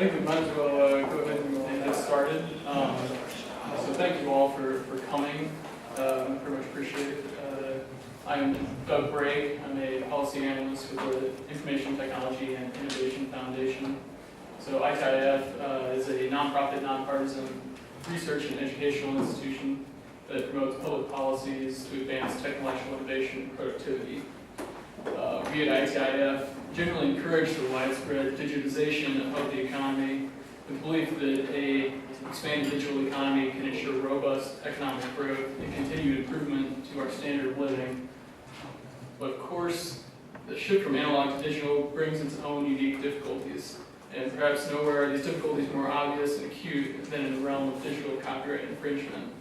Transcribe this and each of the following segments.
think we might as well go ahead and get started. So thank you all for coming. Very much appreciate it. I'm Doug Brake. I'm a policy analyst with the Information Technology and Innovation Foundation. So ITIF is a nonprofit, nonpartisan research and educational institution that promotes public policies to advance technological innovation and productivity. We at ITIF generally encourage the widespread digitization of the economy with the belief that an expanded digital economy can ensure robust economic growth and continued improvement to our standard of living. But of course, the shift from analog to digital brings its own unique difficulties, and perhaps nowhere are these difficulties more obvious and acute than in the realm of digital copyright infringement,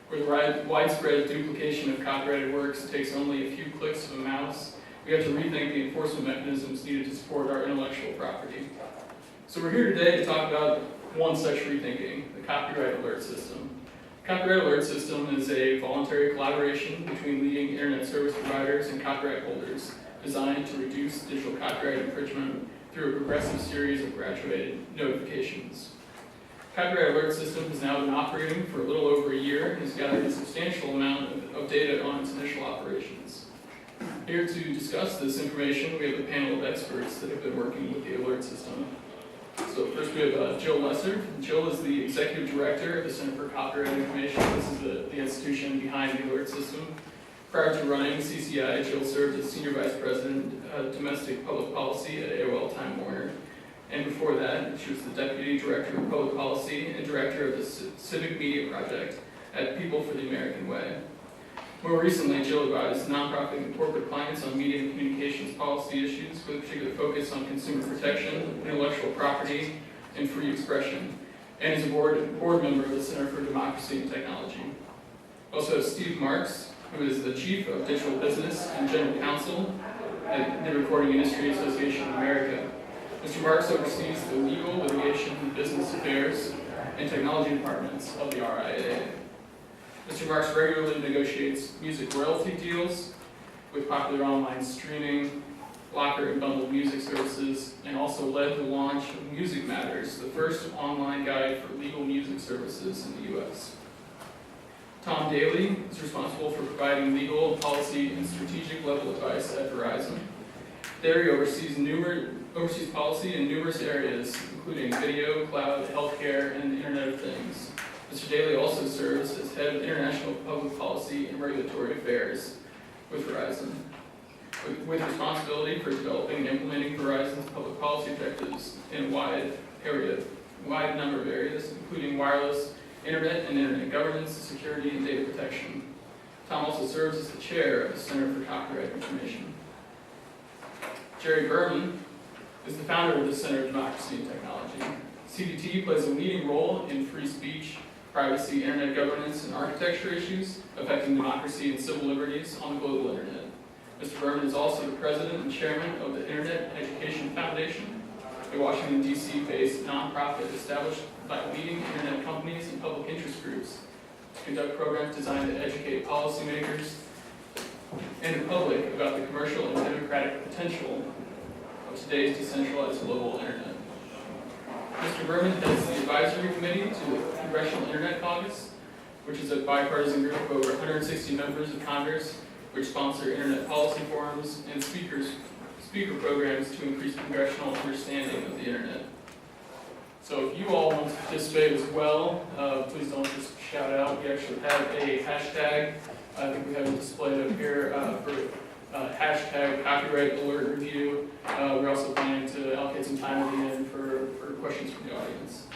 where the widespread duplication of copyrighted works takes only a few clicks of a mouse. We have to rethink the enforcement mechanisms needed to support our intellectual property. So we're here today to talk about one such rethinking, the Copyright Alert System. The Copyright Alert System is a voluntary collaboration between leading internet service providers and copyright holders designed to reduce digital copyright infringement through a progressive series of graduated notifications. The Copyright Alert System has now been operating for a little over a year and has gathered a substantial amount of data on its initial operations. Here to discuss this information, we have a panel of experts that have been working with the alert system. So first we have Jill Lesser. Jill is the Executive Director of the Center for Copyright Information. This is the institution behind the alert system. Prior to running CCI, Jill served as Senior Vice President of Domestic Public Policy at AOL Time Warner. And before that, she was the Deputy Director of Public Policy and Director of the Civic Media Project at People for the American Way. More recently, Jill advised nonprofit and corporate clients on media and communications policy issues with a particular focus on consumer protection, intellectual property, and free expression, and is a board member of the Center for Democracy and Technology. Also Steve Marks, who is the Chief of Digital Business and General Counsel at the Recording Industry Association of America. Mr. Marks oversees the legal, litigation, business affairs, and technology departments of the RIAA. Mr. Marks regularly negotiates music royalty deals with popular online streaming, locker and bundled music services, and also led the launch of Music Matters, the first online guide for legal music services in the U.S. Tom Daly is responsible for providing legal, policy, and strategic level advice at Verizon. There he oversees policy in numerous areas, including video, cloud, healthcare, and the Internet of Things. Mr. Daly also serves as Head of International Public Policy and Regulatory Affairs with Verizon, with responsibility for developing and implementing Verizon's public policy objectives in a wide number of areas, including wireless, internet and internet governance, security, and data protection. Tom also serves as the chair of the Center for Copyright Information. Jerry Berman is the founder of the Center for Democracy and Technology. CDT plays a leading role in free speech, privacy, internet governance, and architecture issues affecting democracy and civil liberties on the global internet. Mr. Berman is also the president and chairman of the Internet Education Foundation, a Washington, D.C.-based nonprofit established by leading internet companies and public interest groups to conduct programs designed to educate policymakers and the public about the commercial and democratic potential of today's decentralized global internet. Mr. Berman heads the advisory committee to the Congressional Internet Caucus, which is a bipartisan group of over 160 members of Congress which sponsor internet policy forums and speaker programs to increase congressional understanding of the internet. So if you all want to participate as well, please don't just shout out. We actually have a hashtag. I think we have it displayed up here for hashtag Copyright Alert Review. We're also planning to allocate some time at the end for questions from the audience.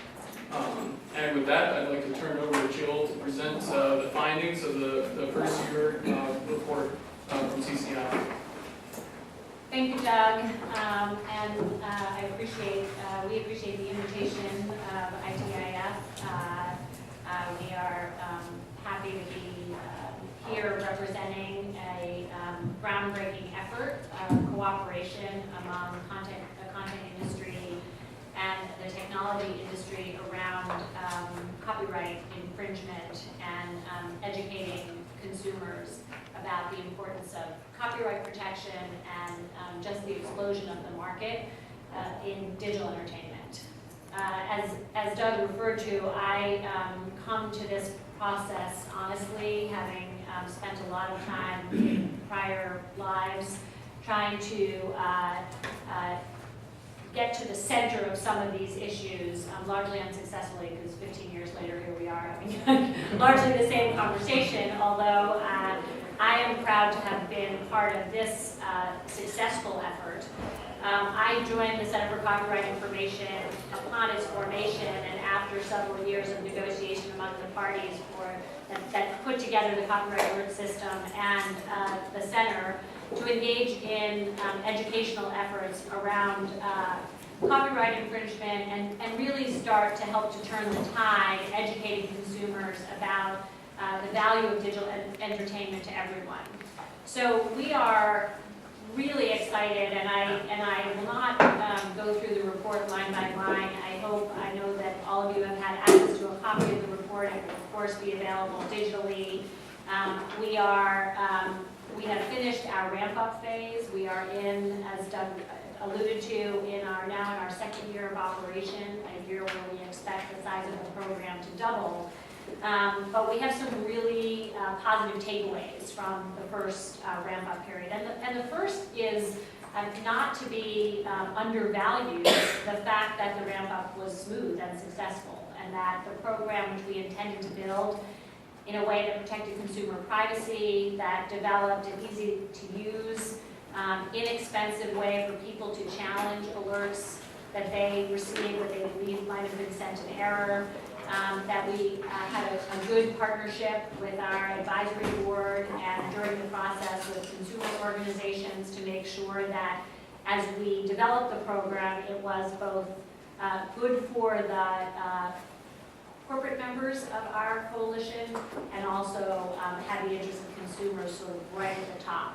And with that, I'd like to turn it over to Jill to present the findings of the first year report from CCI. Thank you, Doug, and we appreciate the invitation of ITIF. We are happy to be here representing a groundbreaking effort of cooperation among the content industry and the technology industry around copyright infringement and educating consumers about the importance of copyright protection and just the explosion of the market in digital entertainment. as Doug referred to, I come to this process honestly, having spent a lot of time in prior lives trying to get to the center of some of these issues, largely unsuccessfully, because 15 years later, here we are having largely the same conversation, although I am proud to have been part of this successful effort. I joined the Center for Copyright Information upon its formation and after several years of negotiation among the parties that put together the copyright alert system and the center to engage in educational efforts around copyright infringement and really start to help to turn the tide, educating consumers about the value of digital entertainment to everyone. So we are really excited, and I will not go through the report line by line. I know that all of you have had access to a copy of the report. It will of course be available digitally. We have finished our ramp-up phase. We are in, as Doug alluded to, now in our second year of operation, a year where we expect the size of the program to double. But we have some really positive takeaways from the first ramp-up period. And the first is not to be undervalued the fact that the ramp-up was smooth and successful, and that the program, which we intended to build in a way that protected consumer privacy, that developed an easy-to-use, inexpensive way for people to challenge alerts that they received that they believe might have been sent in error, that we had a good partnership with our advisory board and during the process with consumer organizations to make sure that as we developed the program, it was both good for the corporate members of our coalition and also had the interest of consumers sort of right at the top.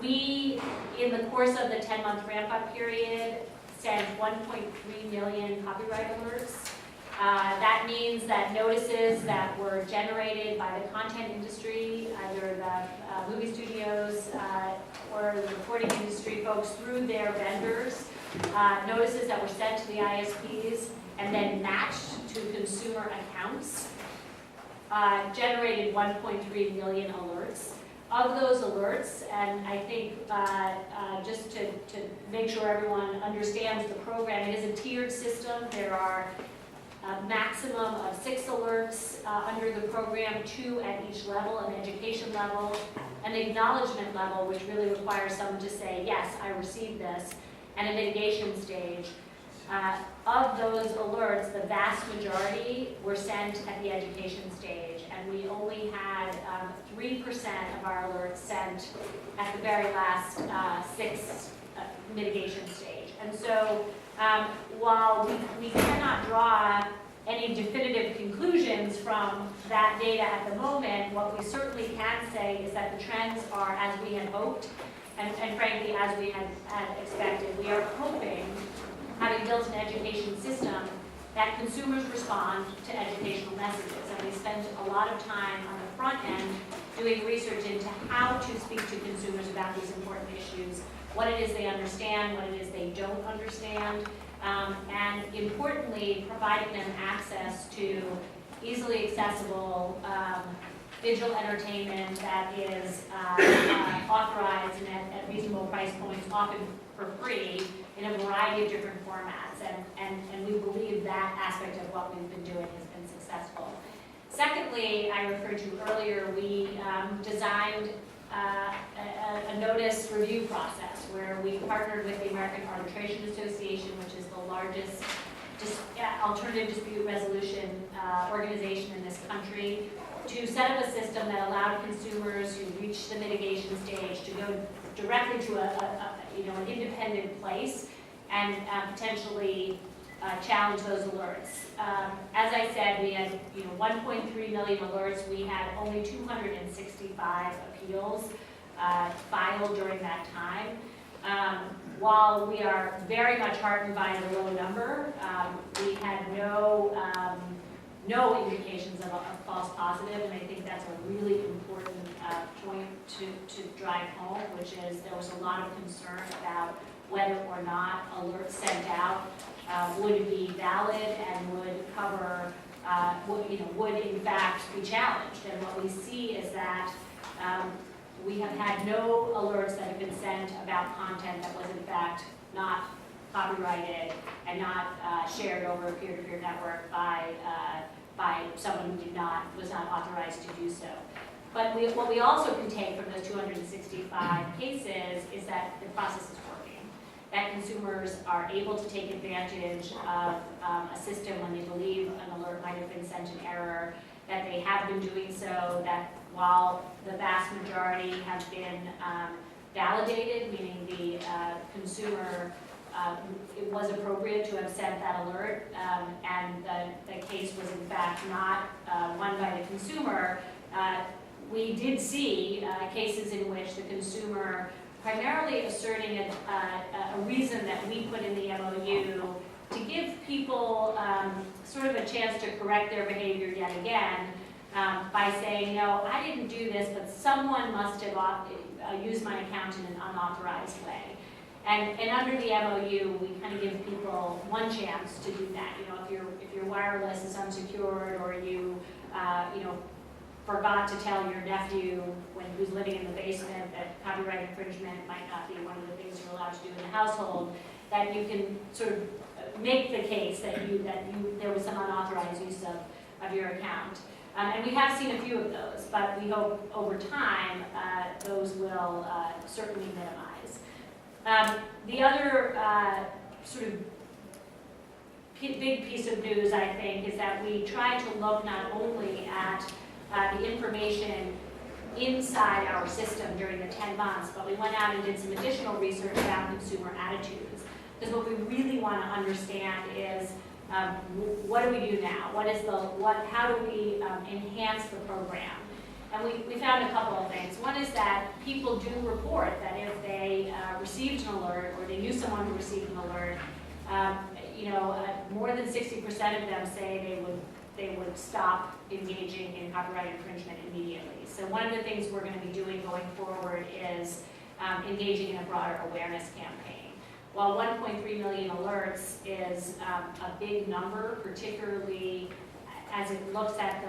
We, in the course of the 10-month ramp-up period, sent 1.3 million copyright alerts. That means that notices that were generated by the content industry, either the movie studios or the recording industry folks through their vendors, notices that were sent to the ISPs and then matched to consumer accounts, generated 1.3 million alerts. Of those alerts, and I think just to make sure everyone understands the program, it is a tiered system. There are a maximum of 6 alerts under the program, 2 at each level, an education level, an acknowledgement level, which really requires someone to say, yes, I received this, and a mitigation stage. Of those alerts, the vast majority were sent at the education stage, and we only had 3% of our alerts sent at the very last 6 mitigation stage. And so while we cannot draw any definitive conclusions from that data at the moment, what we certainly can say is that the trends are as we had hoped, and frankly, as we had expected. We are hoping, having built an education system, that consumers respond to educational messages. And we spend a lot of time on the front end doing research into how to speak to consumers about these important issues, what it is they understand, what it is they don't understand, and importantly, providing them access to easily accessible digital entertainment that is authorized and at reasonable price points, often for free, in a variety of different formats. And we believe that aspect of what we've been doing has been successful. Secondly, I referred to earlier, we designed a notice review process where we partnered with the American Arbitration Association, which is the largest alternative dispute resolution organization in this country, to set up a system that allowed consumers who reached the mitigation stage to go directly to an independent place and potentially challenge those alerts. As I said, we had 1.3 million alerts. We had only 265 appeals filed during that time. While we are very much heartened by the low number, we had no indications of a false positive, and I think that's a really important point to drive home, which is there was a lot of concern about whether or not alerts sent out would be valid and would cover, would in fact be challenged. And what we see is that we have had no alerts that have been sent about content that was in fact not copyrighted and not shared over a peer-to-peer network by someone who was not authorized to do so. But what we also can take from those 265 cases is that the process is working, that consumers are able to take advantage of a system when they believe an alert might have been sent in error, that they have been doing so, that while the vast majority have been validated, meaning the consumer, it was appropriate to have sent that alert, and the case was in fact not won by the consumer. We did see cases in which the consumer, primarily asserting a reason that we put in the MOU to give people sort of a chance to correct their behavior yet again, by saying, no, I didn't do this, but someone must have used my account in an unauthorized way. And under the MOU, we kind of give people one chance to do that. You know, if your wireless is unsecured, or you forgot to tell your nephew who's living in the basement that copyright infringement might not be one of the things you're allowed to do in the household, that you can sort of make the case that there was some unauthorized use of your account. And we have seen a few of those, but we hope over time those will certainly minimize. The other sort of big piece of news, I think, is that we try to look not only at the information inside our system during the 10 months, but we went out and did some additional research about consumer attitudes. Because what we really want to understand is what do we do now? How do we enhance the program? And we found a couple of things. One is that people do report that if they received an alert, or they knew someone who received an alert, more than 60% of them say they would stop engaging in copyright infringement immediately. So one of the things we're going to be doing going forward is engaging in a broader awareness campaign. While 1.3 million alerts is a big number, particularly as it looks at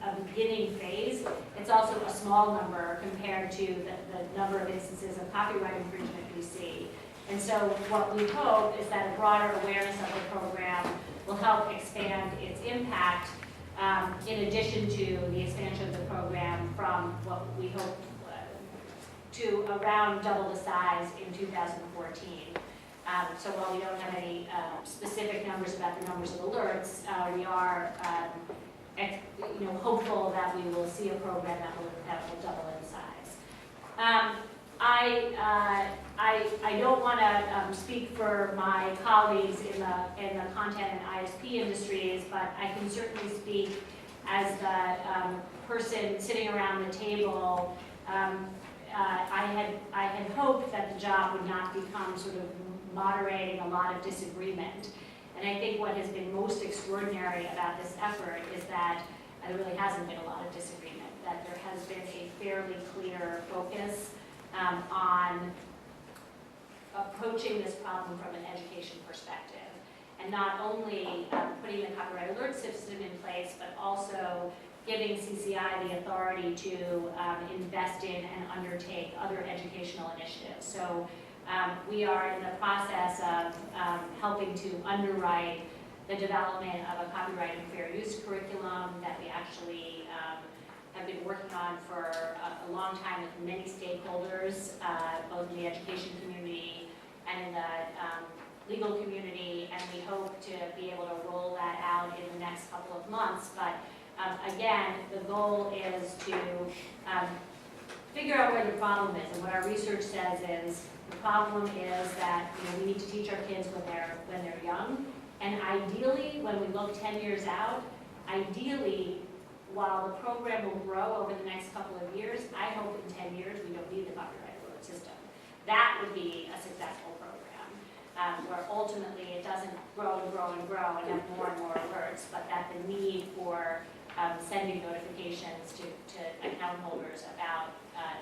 a beginning phase, it's also a small number compared to the number of instances of copyright infringement we see. And so what we hope is that a broader awareness of the program will help expand its impact, in addition to the expansion of the program from what we hope to around double the size in 2014. So while we don't have any specific numbers about the numbers of alerts, we are hopeful that we will see a program that will double in size. I don't want to speak for my colleagues in the content and ISP industries, but I can certainly speak as the person sitting around the table. I had hoped that the job would not become sort of moderating a lot of disagreement. And I think what has been most extraordinary about this effort is that there really hasn't been a lot of disagreement, that there has been a fairly clear focus on approaching this problem from an education perspective. And not only putting the copyright alert system in place, but also giving CCI the authority to invest in and undertake other educational initiatives. So we are in the process of helping to underwrite the development of a copyright and fair use curriculum that we actually have been working on for a long time with many stakeholders, both in the education community and in the legal community, and we hope to be able to roll that out in the next couple of months. But again, the goal is to figure out where the problem is, and what our research says is the problem is that we need to teach our kids when they're young, and ideally, when we look 10 years out, ideally, while the program will grow over the next couple of years, I hope in 10 years we don't need the copyright alert system. That would be a successful program, where ultimately it doesn't grow and grow and grow and have more and more alerts, but that the need for sending notifications to account holders about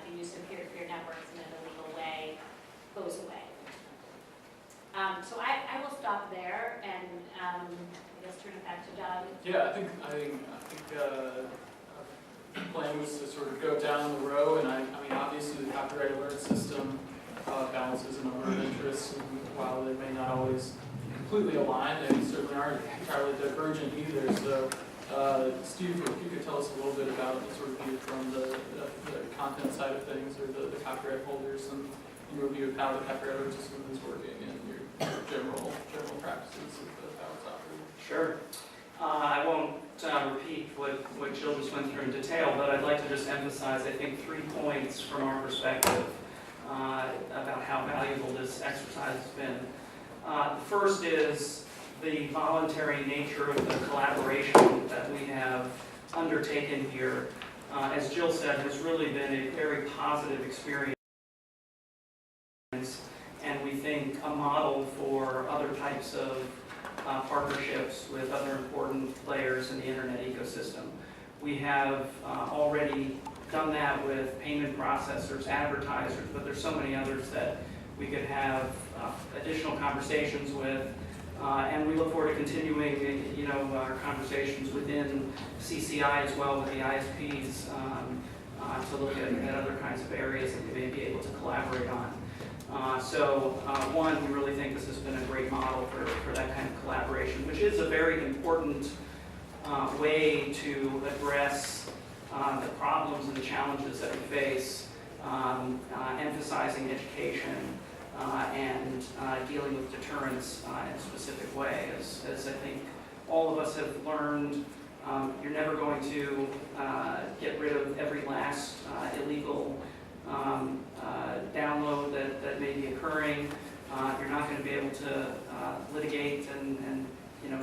the use of peer-to-peer networks in a legal way goes away. So I will stop there and I guess turn it back to Doug. Yeah, I think the plan was to sort of go down the row, and I mean, obviously the copyright alert system balances a number of interests, and while they may not always completely align, they certainly aren't entirely divergent either. So, Steve, if you could tell us a little bit about the sort of view from the content side of things, or the copyright holders, and your view of how the copyright alert system is working, and your general practices of how it's operating. Sure. I won't repeat what Jill just went through in detail, but I'd like to just emphasize, I think, 3 points from our perspective about how valuable this exercise has been. The first is the voluntary nature of the collaboration that we have undertaken here. As Jill said, has really been a very positive experience, and we think a model for other types of partnerships with other important players in the internet ecosystem. We have already done that with payment processors, advertisers, but there's so many others that we could have additional conversations with, and we look forward to continuing, our conversations within CCI as well with the ISPs to look at other kinds of areas that we may be able to collaborate on. One, we really think this has been a great model for that kind of collaboration, which is a very important way to address the problems and the challenges that we face, emphasizing education and dealing with deterrence in a specific way. As I think all of us have learned, you're never going to get rid of every last illegal download that may be occurring. You're not going to be able to litigate and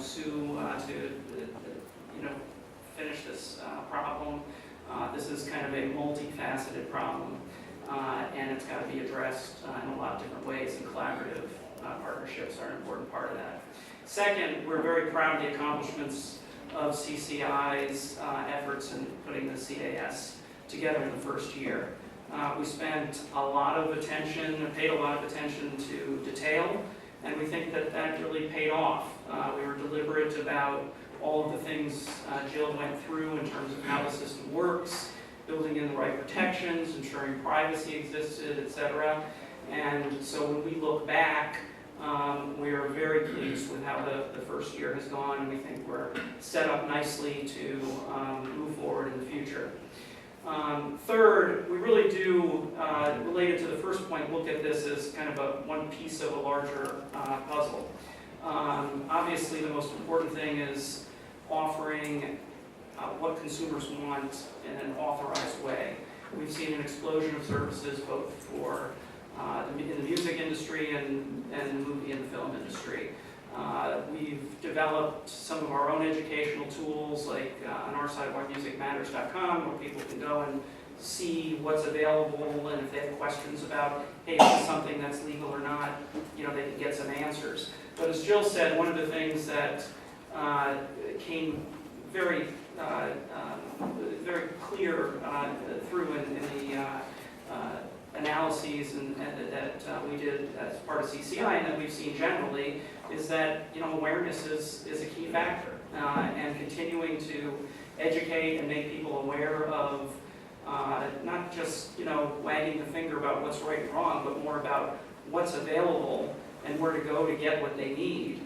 sue to finish this problem. This is kind of a multifaceted problem, and it's got to be addressed in a lot of different ways, and collaborative partnerships are an important part of that. Second, we're very proud of the accomplishments of CCI's efforts in putting the CAS together in the first year. We spent a lot of attention, paid a lot of attention to detail, and we think that really paid off. We were deliberate about all of the things Jill went through in terms of how the system works, building in the right protections, ensuring privacy existed, etc. And so when we look back, we are very pleased with how the first year has gone, and we think we're set up nicely to move forward in the future. Third, we really do, related to the first point, look at this as kind of one piece of a larger puzzle. Obviously, the most important thing is offering what consumers want in an authorized way. We've seen an explosion of services both for in the music industry and the movie and the film industry. We've developed some of our own educational tools, like on our site, whymusicmatters.com, where people can go and see what's available, and if they have questions about, hey, is this something that's legal or not, they can get some answers. But as Jill said, one of the things that came very clear through in the analyses that we did as part of CCI, and that we've seen generally, is that awareness is a key factor, and continuing to educate and make people aware of not just wagging the finger about what's right and wrong, but more about what's available and where to go to get what they need,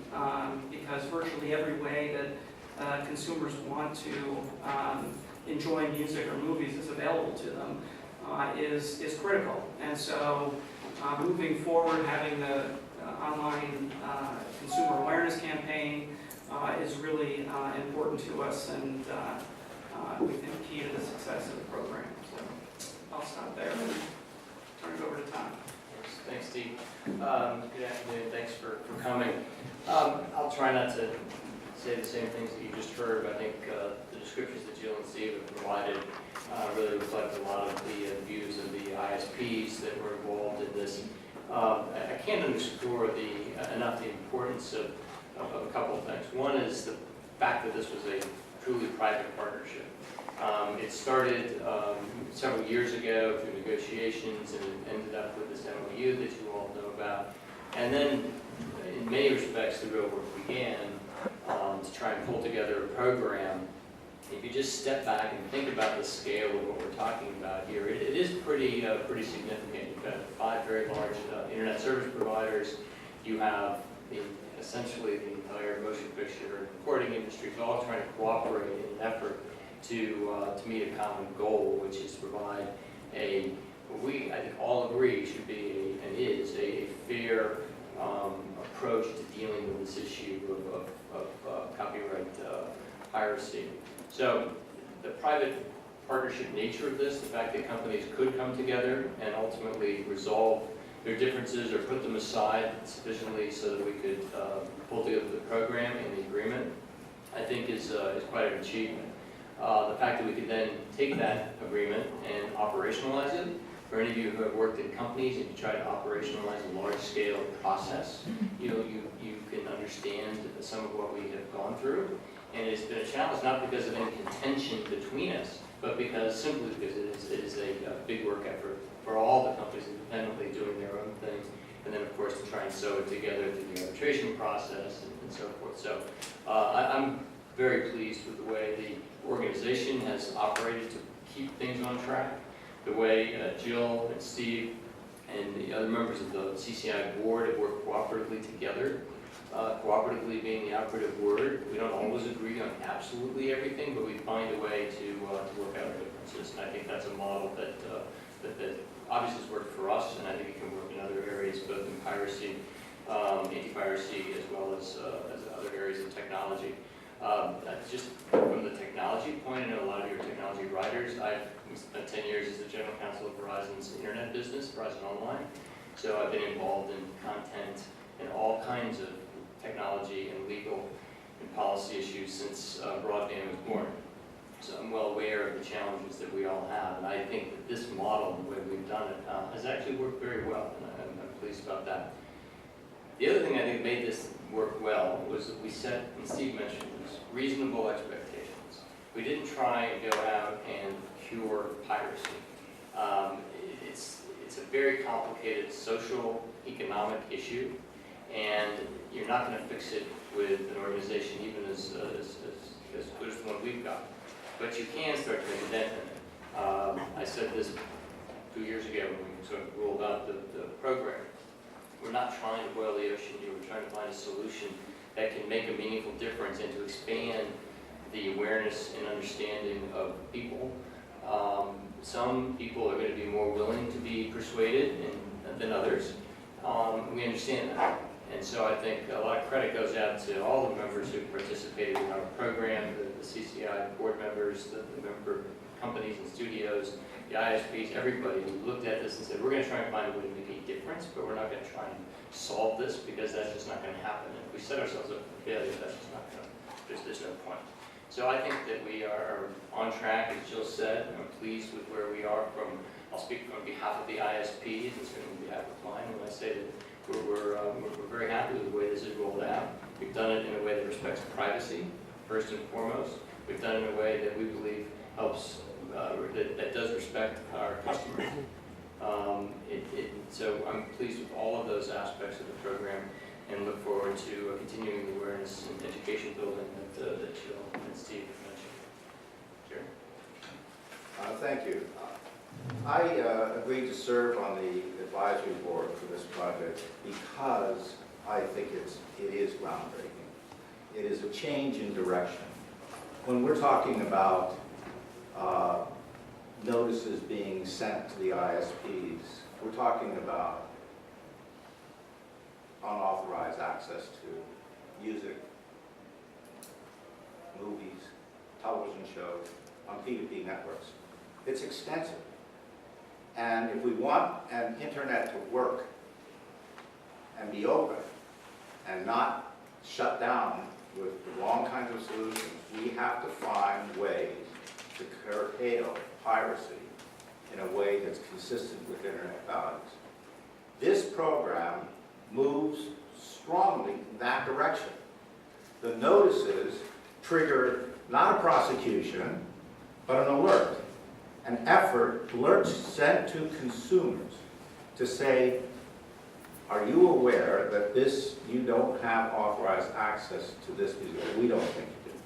because virtually every way that consumers want to enjoy music or movies is available to them is critical. And so moving forward, having the online consumer awareness campaign is really important to us, and we think key to the success of the program. So I'll stop there and turn it over to Tom. Thanks, Steve. Good afternoon. Thanks for coming. I'll try not to say the same things that you just heard, but I think the descriptions that Jill and Steve have provided really reflect a lot of the views of the ISPs that were involved in this. I can't underscore enough the importance of a couple of things. One is the fact that this was a truly private partnership. It started several years ago through negotiations, and it ended up with this MOU that you all know about. And then, in many respects, the real work began to try and pull together a program. If you just step back and think about the scale of what we're talking about here, it is pretty significant. You've got 5 very large internet service providers. You have essentially the entire motion picture and recording industries all trying to cooperate in an effort to meet a common goal, which is to provide what I think all agree should be and is a fair approach to dealing with this issue of copyright piracy. So the private partnership nature of this, the fact that companies could come together and ultimately resolve their differences or put them aside sufficiently so that we could pull together the program and the agreement, I think is quite an achievement. The fact that we could then take that agreement and operationalize it. For any of you who have worked in companies and you try to operationalize a large-scale process, you can understand some of what we have gone through. And it's been a challenge not because of any contention between us, but simply because it is a big work effort for all the companies independently doing their own thing. And then, of course, to try and sew it together through the arbitration process and so forth. So I'm very pleased with the way the organization has operated to keep things on track, the way Jill and Steve and the other members of the CCI board have worked cooperatively together. Cooperatively being the operative word. We don't always agree on absolutely everything, but we find a way to work out our differences. And I think that's a model that obviously has worked for us, and I think it can work in other areas, both in piracy, anti-piracy, as well as other areas of technology. Just from the technology point, I know a lot of you are technology writers. I've spent 10 years as the general counsel of Verizon's internet business, Verizon Online. So I've been involved in content and all kinds of technology and legal and policy issues since broadband was born. So I'm well aware of the challenges that we all have, and I think that this model, the way we've done it, has actually worked very well, and I'm pleased about that. The other thing I think made this work well was that we set, and Steve mentioned this, reasonable expectations. We didn't try and go out and cure piracy. It's a very complicated social, economic issue, and you're not going to fix it with an organization even as good as the one we've got. But you can start to make a dent in it. I said this 2 years ago when we sort of rolled out the program. We're not trying to boil the ocean here. We're trying to find a solution that can make a meaningful difference and to expand the awareness and understanding of people. Some people are going to be more willing to be persuaded than others. We understand that. And so I think a lot of credit goes out to all the members who participated in our program, the CCI board members, the member companies and studios, the ISPs, everybody who looked at this and said, we're going to try and find a way to make a difference, but we're not going to try and solve this because that's just not going to happen. And if we set ourselves up for failure, that's just not going to, there's no point. So I think that we are on track, as Jill said, and I'm pleased with where we are I'll speak on behalf of the ISPs and certainly on behalf of mine when I say that we're very happy with the way this is rolled out. We've done it in a way that respects privacy, first and foremost. We've done it in a way that we believe helps, that does respect our customers. So I'm pleased with all of those aspects of the program and look forward to continuing the awareness and education building that Jill and Steve mentioned. Jerry? Thank you. I agreed to serve on the advisory board for this project because I think it is groundbreaking. It is a change in direction. When we're talking about notices being sent to the ISPs, we're talking about unauthorized access to music, movies, television shows on P2P networks. It's extensive. And if we want an internet to work and be open and not shut down with the wrong kinds of solutions, we have to find ways to curtail piracy in a way that's consistent with internet values. This program moves strongly in that direction. The notices trigger not a prosecution, but an alert. an effort, alerts sent to consumers to say, are you aware that this, you don't have authorized access to this music? We don't think you do.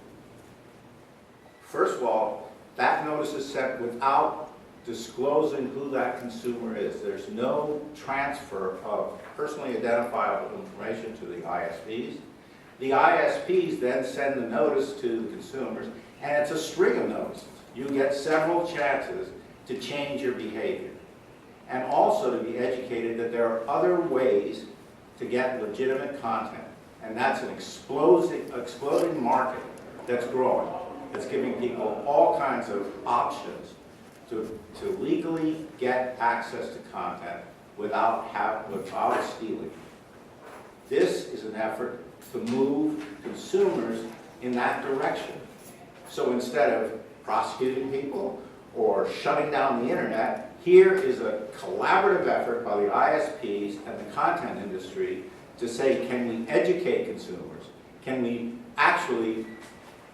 First of all, that notice is sent without disclosing who that consumer is. There's no transfer of personally identifiable information to the ISPs. The ISPs then send the notice to the consumers, and it's a string of notices. You get several chances to change your behavior, and also to be educated that there are other ways to get legitimate content. And that's an exploding market that's growing. It's giving people all kinds of options to legally get access to content without stealing. This is an effort to move consumers in that direction. So instead of prosecuting people or shutting down the internet, here is a collaborative effort by the ISPs and the content industry to say, can we educate consumers? Can we actually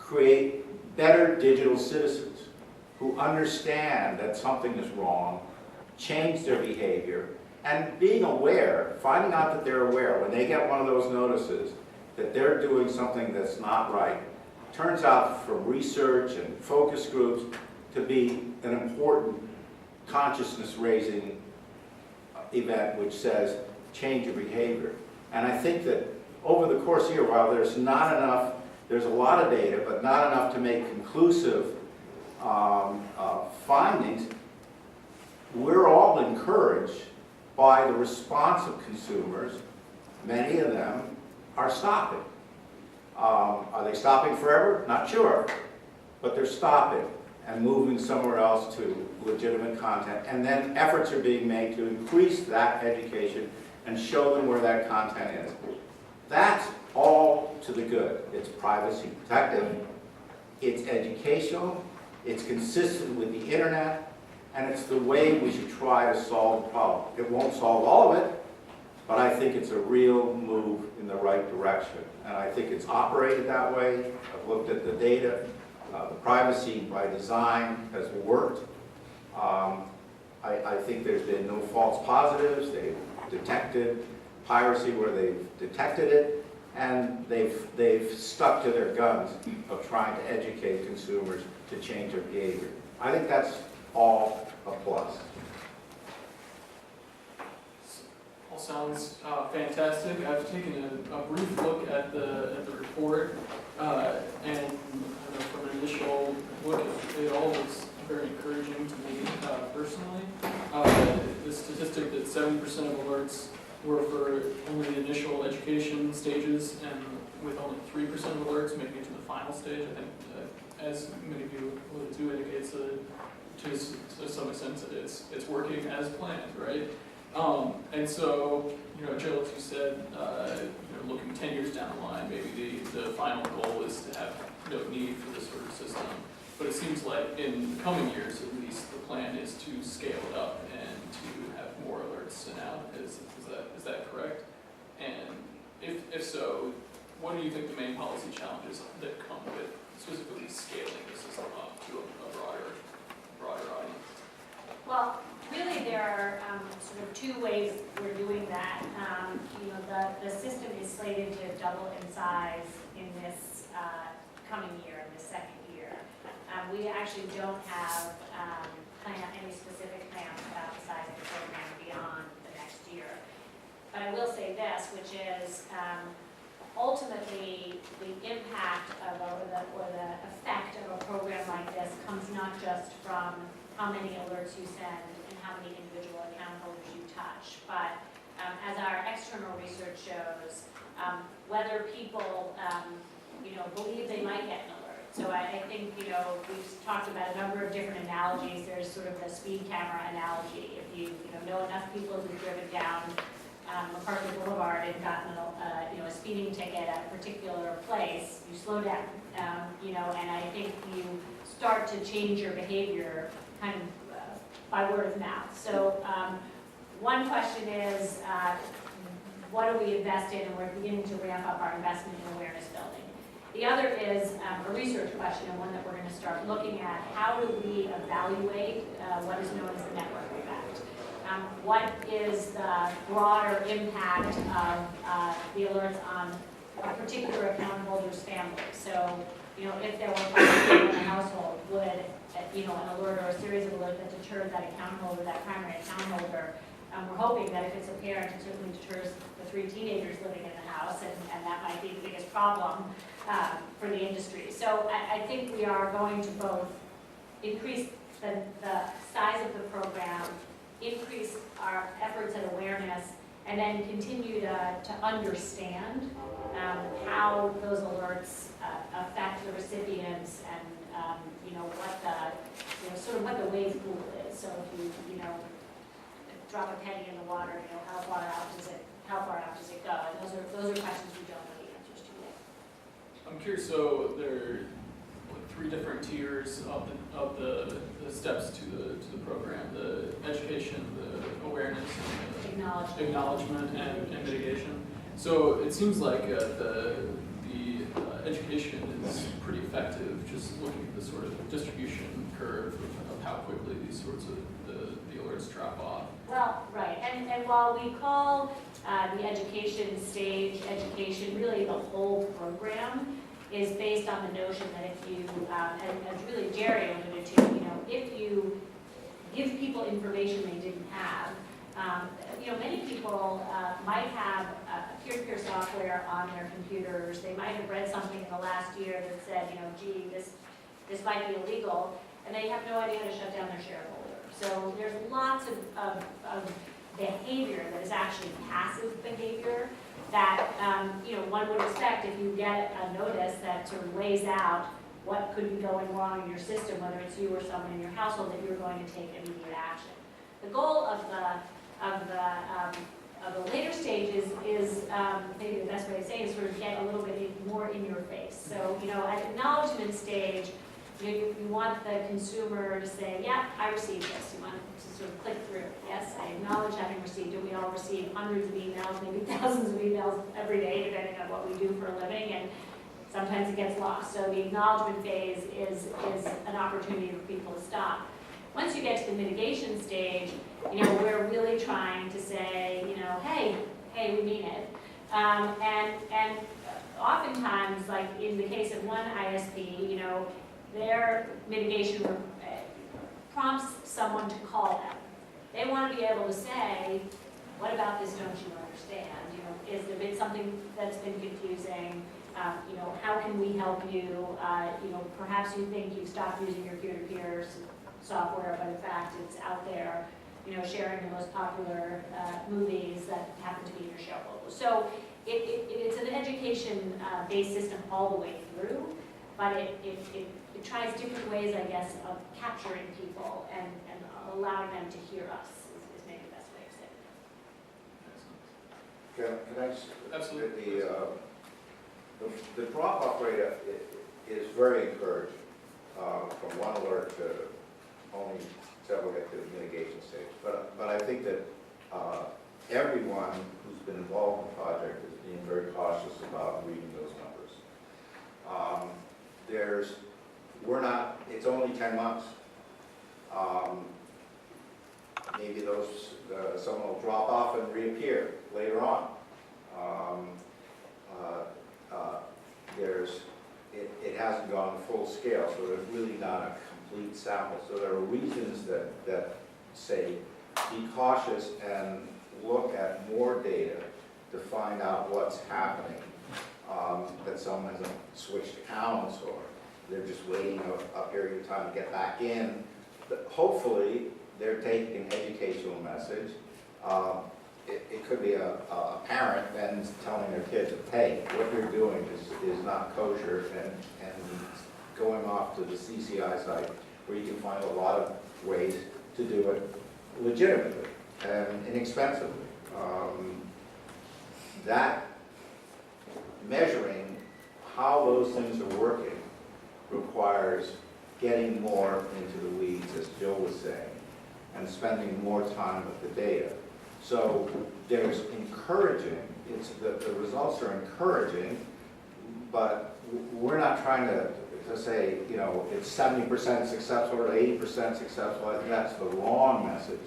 create better digital citizens who understand that something is wrong, change their behavior, and being aware, finding out that they're aware when they get one of those notices that they're doing something that's not right, turns out from research and focus groups to be an important consciousness-raising event which says, change your behavior. And I think that over the course of the year, while there's not enough, there's a lot of data, but not enough to make conclusive findings, we're all encouraged by the response of consumers. Many of them are stopping. Are they stopping forever? Not sure. But they're stopping and moving somewhere else to legitimate content. And then efforts are being made to increase that education and show them where that content is. That's all to the good. It's privacy protective, it's educational, it's consistent with the internet, and it's the way we should try to solve the problem. It won't solve all of it, but I think it's a real move in the right direction. And I think it's operated that way. I've looked at the data. The privacy by design has worked. I think there's been no false positives. They've detected piracy where they've detected it, and they've stuck to their guns of trying to educate consumers to change their behavior. I think that's all a plus. All sounds fantastic. I've taken a brief look at the report, and from an initial look at it all, was very encouraging to me personally. The statistic that 70% of alerts were for only the initial education stages, and with only 3% of alerts making it to the final stage, I think, as many of you alluded to, indicates that to some extent that it's working as planned, right? And so, Jill, as you said, looking 10 years down the line, maybe the final goal is to have no need for this sort of system. But it seems like in the coming years, at least, the plan is to scale it up and to have more alerts sent out. Is that correct? And if so, what do you think the main policy challenges that come with specifically scaling the system up to a broader audience? Well, really there are sort of two ways we're doing that. The system is slated to double in size in this coming year, in this second year. We actually don't have any specific plans about the size of the program beyond the next year. But I will say this, which is ultimately the impact of or the effect of a program like this comes not just from how many alerts you send and how many individual account holders you touch, but as our external research shows, whether people believe they might get an alert. So I think we've talked about a number of different analogies. There's sort of the speed camera analogy. If you know enough people who've driven down McCarthy Boulevard and gotten a speeding ticket at a particular place, you slow down. And I think you start to change your behavior kind of by word of mouth. So one question is, what do we invest in? And we're beginning to ramp up our investment in awareness building. The other is a research question, and one that we're going to start looking at. How do we evaluate what is known as the network effect? What is the broader impact of the alerts on a particular account holder's family? So, if there were 5 people in a household, would an alert or a series of alerts that deterred that account holder, that primary account holder? We're hoping that if it's a parent, it certainly deters the 3 teenagers living in the house, and that might be the biggest problem for the industry. So I think we are going to both increase the size of the program, increase our efforts at awareness, and then continue to understand how those alerts affect the recipients and what the sort of what the wave pool is. So if you drop a penny in the water, how far out does it go? And those are questions we don't know the answers to yet. I'm curious, so there are 3 different tiers of the steps to the program: the education, the awareness, and the acknowledgement and mitigation. So it seems like the education is pretty effective, just looking at the sort of distribution curve of how quickly these sorts of the alerts drop off. Well, right, and while we call the education stage education, really the whole program is based on the notion that if you, as really Jerry alluded to, if you give people information they didn't have, many people might have peer-to-peer software on their computers. They might have read something in the last year that said, gee, this might be illegal, and they have no idea how to shut down their shareholder. So there's lots of behavior that is actually passive behavior that one would expect if you get a notice that sort of lays out what could be going wrong in your system, whether it's you or someone in your household, that you're going to take immediate action. The goal of the later stages is maybe the best way to say it is sort of get a little bit more in your face. So at acknowledgement stage, you want the consumer to say, yeah, I received this. You want to sort of click through. Yes, I acknowledge having received it. We all receive hundreds of emails, maybe thousands of emails every day, depending on what we do for a living, and sometimes it gets lost. So the acknowledgement phase is an opportunity for people to stop. Once you get to the mitigation stage, we're really trying to say, hey, we mean it. And oftentimes, like in the case of one ISP, their mitigation prompts someone to call them. They want to be able to say, what about this don't you understand? Is there been something that's been confusing? How can we help you? Perhaps you think you've stopped using your peer-to-peer software, but in fact it's out there, sharing the most popular movies that happen to be in your shareholder. So it's an education-based system all the way through, but it tries different ways, I guess, of capturing people and allowing them to hear us is maybe the best way of saying it. Can I Absolutely. The drop-off rate is very encouraging, from one alert to only several get to the mitigation stage. But I think that everyone who's been involved in the project is being very cautious about reading those numbers. It's only 10 months. Maybe someone will drop off and reappear later on. It hasn't gone full scale, so there's really not a complete sample. So there are reasons that say be cautious and look at more data to find out what's happening, that someone hasn't switched accounts or they're just waiting a period of time to get back in. But hopefully they're taking an educational message. It could be a parent then telling their kids, hey, what you're doing is not kosher, and going off to the CCI site where you can find a lot of ways to do it legitimately and inexpensively. That measuring how those things are working requires getting more into the weeds, as Jill was saying, and spending more time with the data. So there's encouraging, the results are encouraging. we're not trying to say, you know, it's 70% successful or 80% successful. I think that's the wrong message.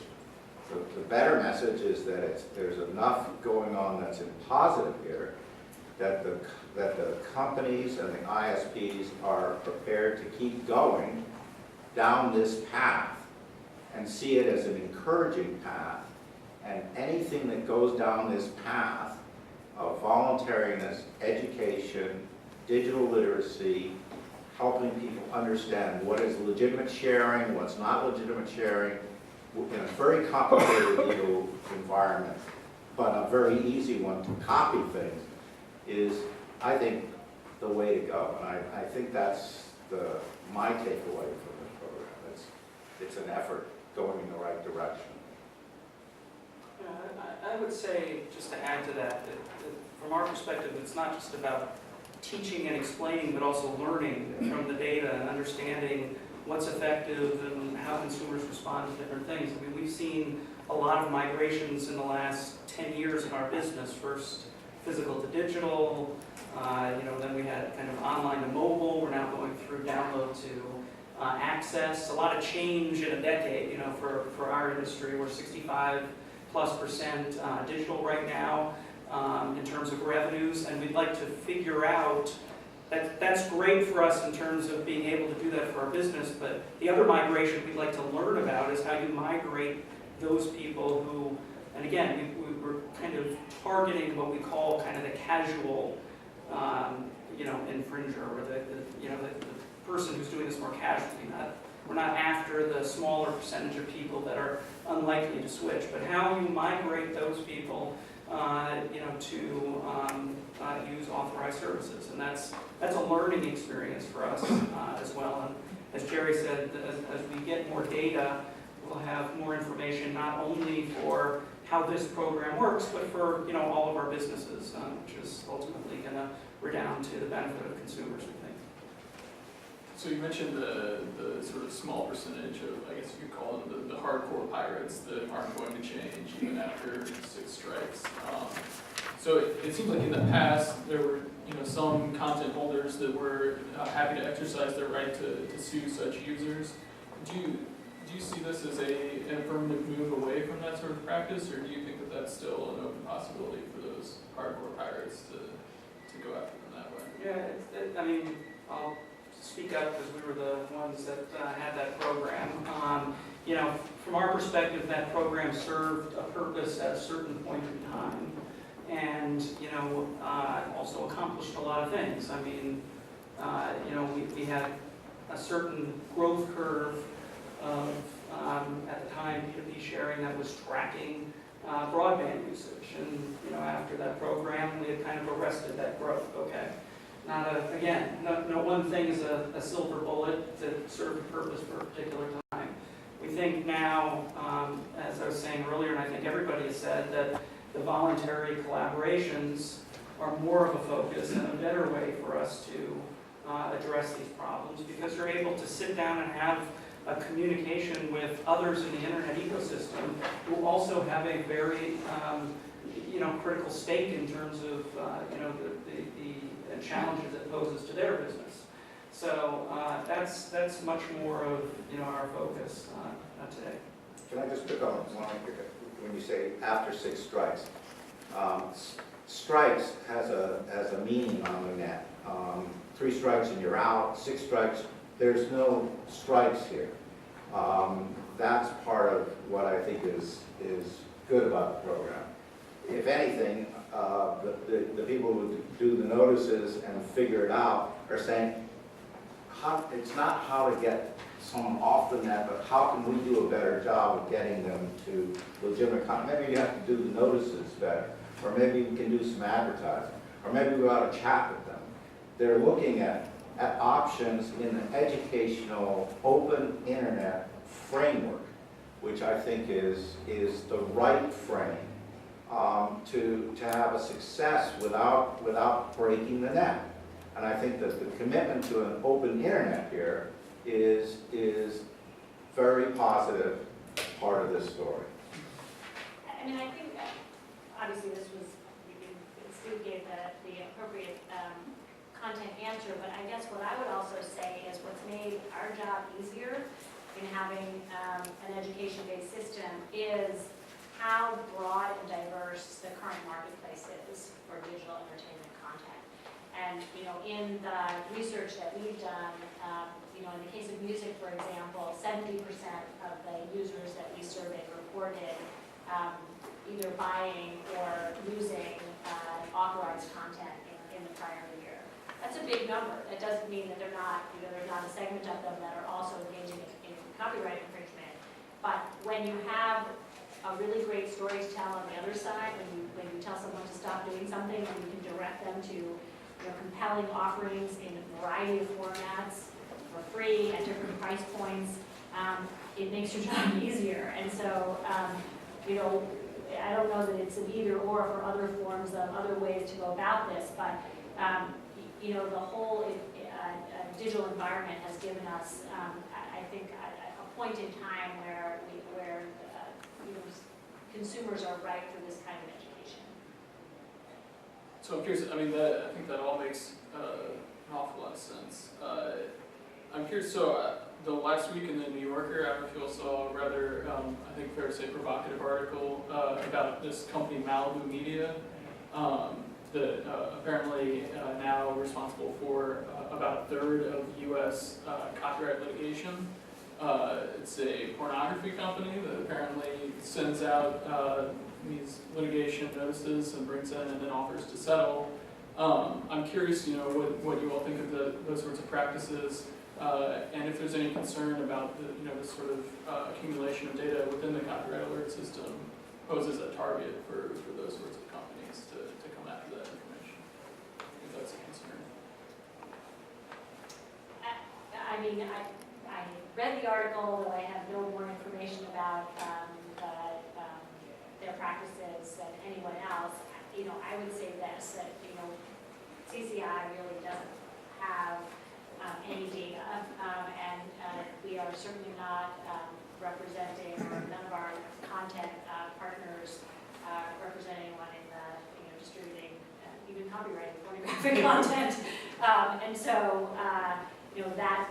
The better message is that there's enough going on that's in positive here, that the companies and the ISPs are prepared to keep going down this path and see it as an encouraging path. And anything that goes down this path of voluntariness, education, digital literacy, helping people understand what is legitimate sharing, what's not legitimate sharing, in a very complicated legal environment, but a very easy one to copy things, is, I think, the way to go. And I think that's my takeaway from this program. It's an effort going in the right direction. I would say, just to add to that, from our perspective, it's not just about teaching and explaining, but also learning from the data and understanding what's effective and how consumers respond to different things. I mean, we've seen a lot of migrations in the last 10 years in our business. First, physical to digital, then we had kind of online to mobile. We're now going through download to access. A lot of change in a decade, for our industry. We're 65+% digital right now in terms of revenues, and we'd like to figure out that's great for us in terms of being able to do that for our business, but the other migration we'd like to learn about is how you migrate those people who, and again, we're kind of targeting what we call kind of the casual, infringer, or the person who's doing this more casually. We're not after the smaller percentage of people that are unlikely to switch, but how you migrate those people to use authorized services, and that's a learning experience for us as well. And as Jerry said, as we get more data, we'll have more information not only for how this program works, but for all of our businesses, which is ultimately going to redound to the benefit of consumers, we think. So you mentioned the sort of small percentage of, I guess you could call them the hardcore pirates that aren't going to change even after 6 strikes. So it seems like in the past there were some content holders that were happy to exercise their right to sue such users. Do you see this as an affirmative move away from that sort of practice, or do you think that that's still an open possibility for those hardcore pirates to go after them that way? Yeah, I'll speak up because we were the ones that had that program. From our perspective, that program served a purpose at a certain point in time, and also accomplished a lot of things. We had a certain growth curve of at the time P2P sharing that was tracking broadband usage, and after that program, we had kind of arrested that growth. Okay. No one thing is a silver bullet that served a purpose for a particular time. We think now, as I was saying earlier, and I think everybody has said, that the voluntary collaborations are more of a focus and a better way for us to address these problems, because you're able to sit down and have a communication with others in the internet ecosystem who also have a very critical stake in terms of the challenges it poses to their business. So that's much more of our focus today. Can I just pick on one when you say after 6 strikes? Strikes has a meaning on the net. 3 strikes and you're out. 6 strikes, there's no strikes here. That's part of what I think is good about the program. If anything, the people who do the notices and figure it out are saying, it's not how to get someone off the net, but how can we do a better job of getting them to legitimate content? Maybe you have to do the notices better, or maybe we can do some advertising, or maybe we ought to chat with them. They're looking at options in the educational open internet framework, which I think is the right frame to have a success without breaking the net. And I think that the commitment to an open internet here is very positive part of this story. I think obviously this was, Stu gave the appropriate having an education-based system is how broad and diverse the current marketplace is for digital entertainment content. And, in the research that we've done, in the case of music, for example, 70% of the users that we surveyed reported either buying or using authorized content in the prior year. That's a big number. That doesn't mean that there's not a segment of them that are also engaging in copyright infringement. But when you have a really great story to tell on the other side, when you tell someone to stop doing something and you can direct them to compelling offerings in a variety of formats for free at different price points, it makes your job easier. And so, I don't know that it's an either or for other forms of other ways to go about this, but the whole digital environment has given us, I think, a point in time where consumers are ripe for this kind of education. So I'm curious, I think that all makes an awful lot of sense. I'm curious, so the last week in the New Yorker, I feel saw a rather, I think fair to say, provocative article about this company Malibu Media that apparently now responsible for about a third of U.S. copyright litigation. It's a pornography company that apparently sends out these litigation notices and brings in and then offers to settle. I'm curious, what you all think of those sorts of practices, and if there's any concern about the sort of accumulation of data within the copyright alert system poses a target for those sorts of companies to come after that information, if that's a concern. I read the article, though I have no more information about their practices than anyone else. I would say this, that CCI really doesn't have any data, and we are certainly not representing, or none of our content partners represent anyone in the distributing even copyrighted pornographic content, and so that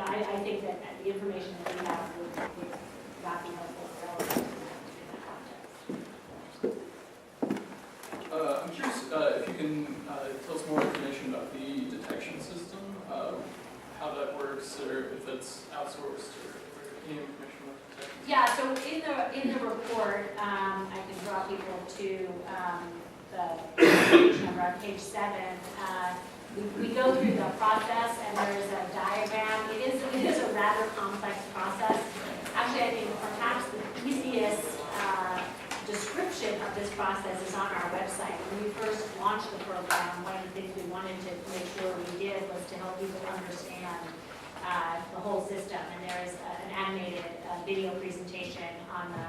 I think that the information that we have would not be helpful or relevant in that context. I'm curious if you can tell us more information about the detection system, how that works, or if it's outsourced, or any information about detection. Yeah, so in the report, I can draw people to the page number on page 7. We go through the process, and there's a diagram. It is a rather complex process. Actually, I think perhaps the easiest description of this process is on our website. When we first launched the program, one of the things we wanted to make sure we did was to help people understand the whole system. And there is an animated video presentation on the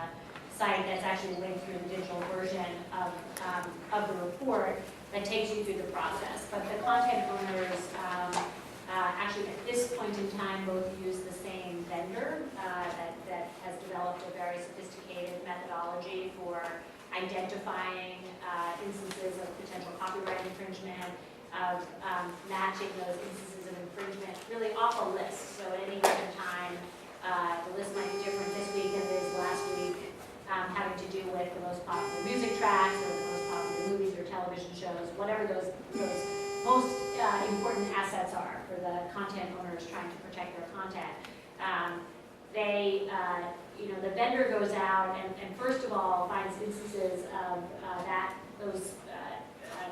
site that's actually linked through the digital version of the report that takes you through the process. But the content owners actually at this point in time both use the same vendor that has developed a very sophisticated methodology for identifying instances of potential copyright infringement, of matching those instances of infringement really off a list. So at any given time, the list might be different this week than it is last week, having to do with the most popular music tracks or the most popular movies or television shows, whatever those most important assets are for the content owners trying to protect their content. The vendor goes out and first of all finds instances of those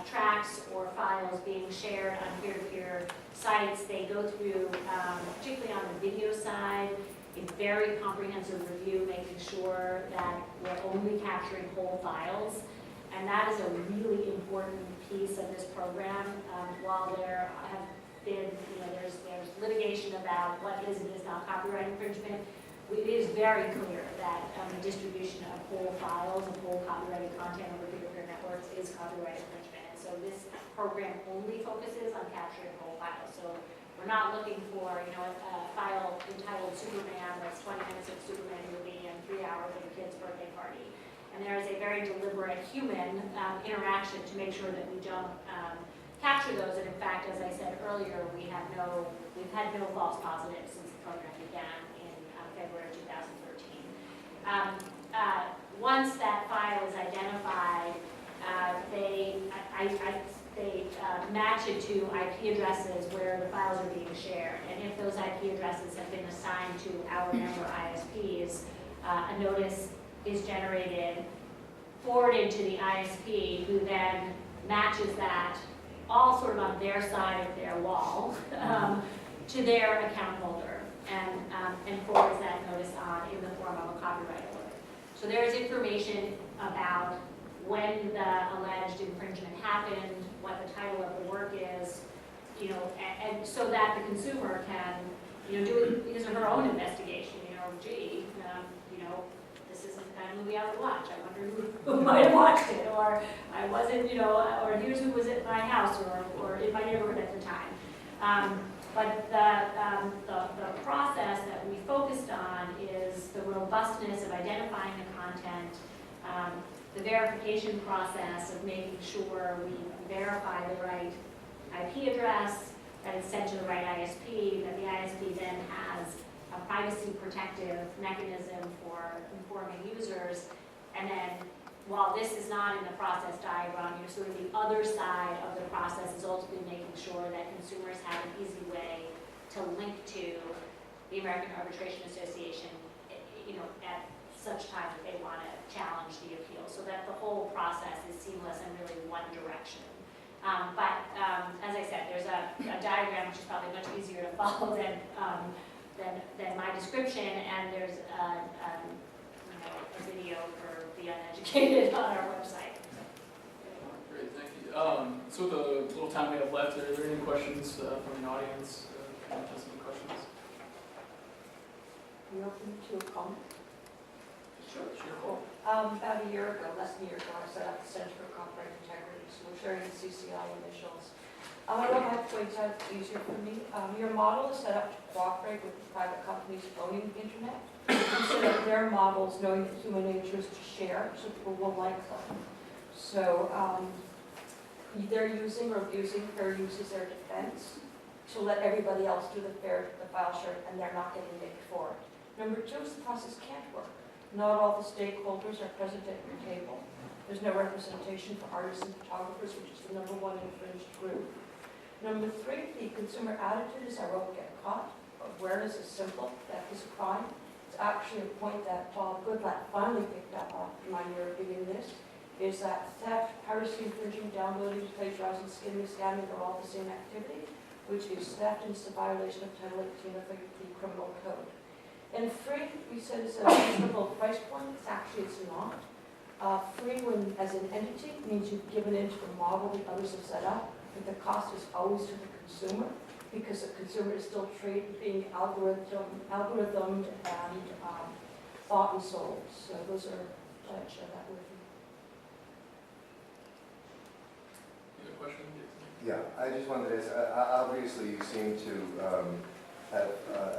tracks or files being shared on peer-to-peer sites. They go through, particularly on the video side, a very comprehensive review, making sure that we're only capturing whole files. And that is a really important piece of this program. While there have been, there's litigation about what is and is not copyright infringement, it is very clear that the distribution of whole files of whole copyrighted content over peer-to-peer networks is copyright infringement. And so this program only focuses on capturing whole files. So we're not looking for, a file entitled Superman that's 20 minutes of Superman movie and 3 hours of a kid's birthday party. And there is a very deliberate human interaction to make sure that we don't capture those. And in fact, as I said earlier, we've had no false positives since the program began in match it to IP addresses where the files are being shared. And if those IP addresses have been assigned to our member ISPs, a notice is generated, forwarded to the ISP, who then matches that all sort of on their side of their wall to their account holder and forwards that notice on in the form of a copyright order. So there is information about when the alleged infringement happened, what the title of the work is, you know, and so that the consumer can, you know, do his or her own investigation. You know, gee, you know, this isn't the kind of movie I would watch. I wonder who might have watched it, or I wasn't, you know, or here's who was at my house or in my neighborhood at the time. But the process that we focused on is the robustness of identifying the content, the verification process of making sure we verify the right IP address, that it's sent to the right ISP, that the ISP then has a privacy protective mechanism for informing users, and then while this is not in the process diagram, you're sort of the other side of the process is ultimately making sure that consumers have an easy way to link to the American Arbitration Association, you know, at such time that they want to challenge the appeal, so that the whole process is seamless and really one direction. But as I said, there's a diagram which is probably much easier to follow than my description, and there's you know, a video for the uneducated on our website. Great, thank you. So the little time we have left, are there any questions from the audience? Just any questions? You open to a comment? Sure. Cool. About a year ago, less than a year ago, I set up the Center for Copyright Integrity, so we're sharing the CCI initials. I want to point out it's easier for me. Your model is set up to cooperate with the private companies owning the internet. Instead of their models knowing that human nature is to share, so people will like them. So they're using or abusing fair use as their defense to let everybody else do the file share, and they're not getting nicked for it. Number two is the process can't work. Not all the stakeholders are present at your table. There's no representation for artists and photographers, which is the #1 infringed group. Number three, the consumer attitude is I won't get caught. Awareness is simple. Theft is a crime. It's actually a point that Bob Goodlatte finally picked up on in my year of reading this, is that theft, piracy, infringing, downloading, plagiarizing, skimming, scamming are all the same activity, which is theft and it's a violation of Title 18 of the Criminal Code. And free, we said, is a reasonable price point. Actually, it's not. Free, when as an entity, means you've given into the model that others have set up, but the cost is always to the consumer, because the consumer is still being algorithmed and bought and sold. So those are, I'd share that with you. Any question? Yeah, I just wanted to ask, obviously you seem to have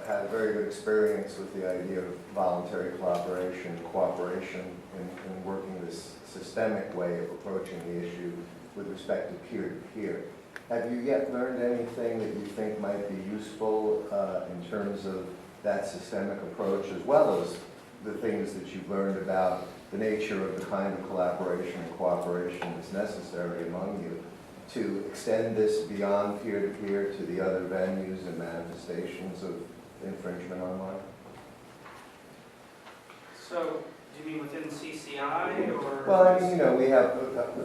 had a very good experience with the idea of voluntary collaboration, cooperation in working this systemic way of approaching the issue with respect to peer-to-peer. Have you yet learned anything that you think might be useful in terms of that systemic approach, as well as the things that you've learned about the nature of the kind of collaboration and cooperation that's necessary among you to extend this beyond peer-to-peer to the other venues and manifestations of infringement online? So, do you mean within CCI or? Well, I mean, you know, we have,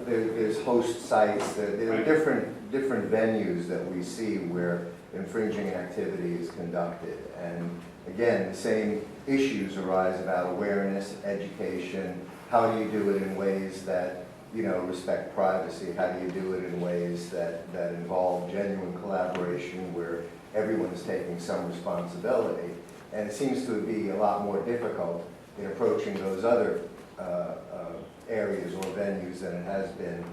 there's host sites, there are different venues that we see where infringing activity is conducted. And again, the same issues arise about awareness, education, how do you do it in ways that, you know, respect privacy, how do you do it in ways that involve genuine collaboration where everyone's taking some responsibility. And it seems to be a lot more difficult in approaching those other areas or venues than it has been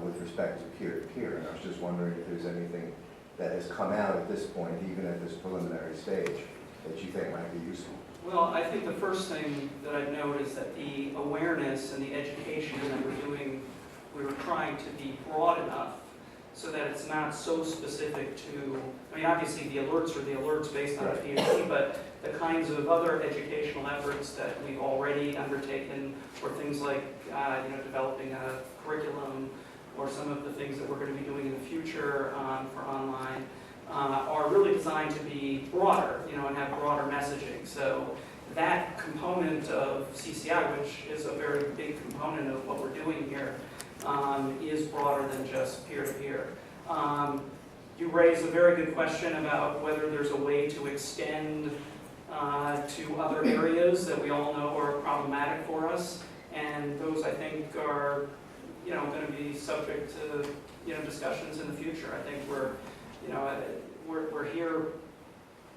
with respect to peer-to-peer. And I was just wondering if there's anything that has come out at this point, even at this preliminary stage, that you think might be useful. Well, I think the first thing that I'd note is that the awareness and the education that we were trying to be broad enough so that it's not so specific to, I mean, obviously the alerts are the alerts based on a PhD, but the kinds of other educational efforts that we've already undertaken, or things like, you know, developing a curriculum or some of the things that we're going to be doing in the future for online are really designed to be broader, and have broader messaging. So that component of CCI, which is a very big component of what we're doing here, is broader than just peer-to-peer. You raised a very good question about whether there's a way to extend to other areas that we all know are problematic for us, and those I think are, going to be subject to, discussions in the future. I think we're here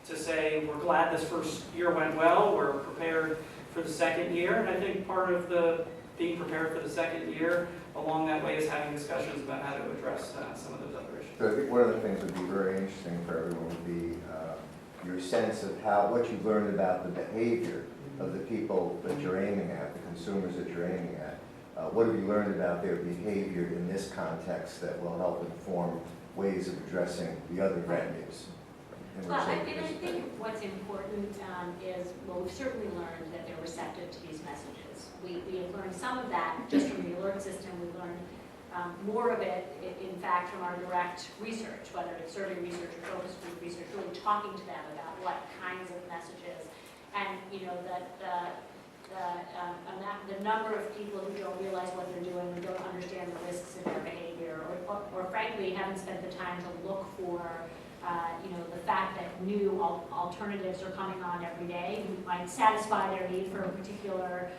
to say we're glad this first year went well. We're prepared for the second year, and I think part of the being prepared for the second year along that way is having discussions about how to address some of those other issues. So I think one of the things that would be very interesting for everyone would be your sense of what you've learned about the behavior of the people that you're aiming at, the consumers that you're aiming at. What have you learned about their behavior in this context that will help inform ways of addressing the other venues? Well, I think what's important is, well, we've certainly learned that they're receptive to these messages. We have learned some of that just from the alert system. We've learned more of it, in fact, from our direct research, whether it's survey research or focus group research, really talking to them about what kinds of messages. And, the number of people who don't realize what they're doing, who don't understand the risks in their behavior, or frankly, haven't spent the time to look for the fact that new alternatives are coming on every day who might satisfy their need for a particular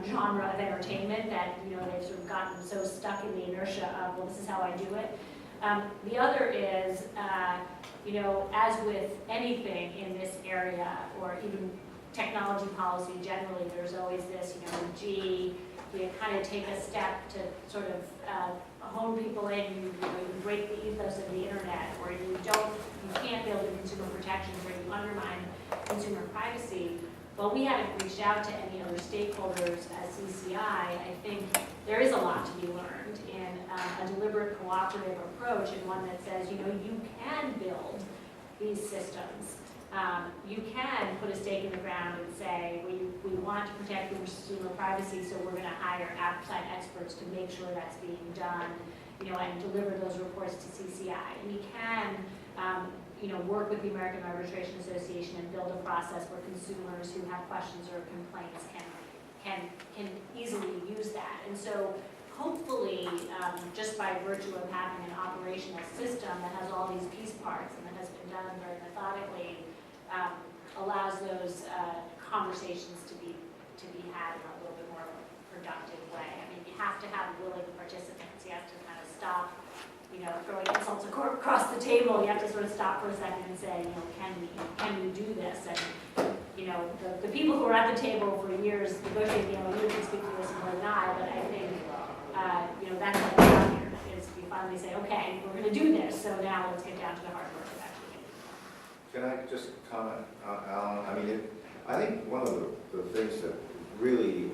genre of entertainment that, they've sort of gotten so stuck in the inertia of, well, this is how I do it. The other is, as with anything in this area, or even technology policy generally, there's always this, you kind of take a step to sort of hone people in, you break the ethos of the internet, or you can't build in consumer protections, or you undermine consumer privacy. Well, we haven't reached out to any other stakeholders as CCI. I think there is a lot to be learned in a deliberate cooperative approach, and one that says, you can build these systems. You can put a stake in the ground and say, we want to protect consumer privacy, so we're going to hire outside experts to make sure that's being done, and deliver those reports to CCI. And we can, work with the American Arbitration Association and build a process where consumers who have questions or complaints can easily use that. And so hopefully, just by virtue of having an operational system that has all these piece parts and that has been done very methodically, allows those conversations to be had in a little bit more productive way. I mean, you have to have willing participants. You have to kind of stop, throwing insults across the table. You have to sort of stop for a second and say, can we do this? And the people who are at the table for years negotiating, you can speak to this more than I, but I think that's what we're down here, is we finally say, okay, we're going to do this, so now let's get down to the hard work of actually. Can I just comment, Alan? I mean, I think one of the things that really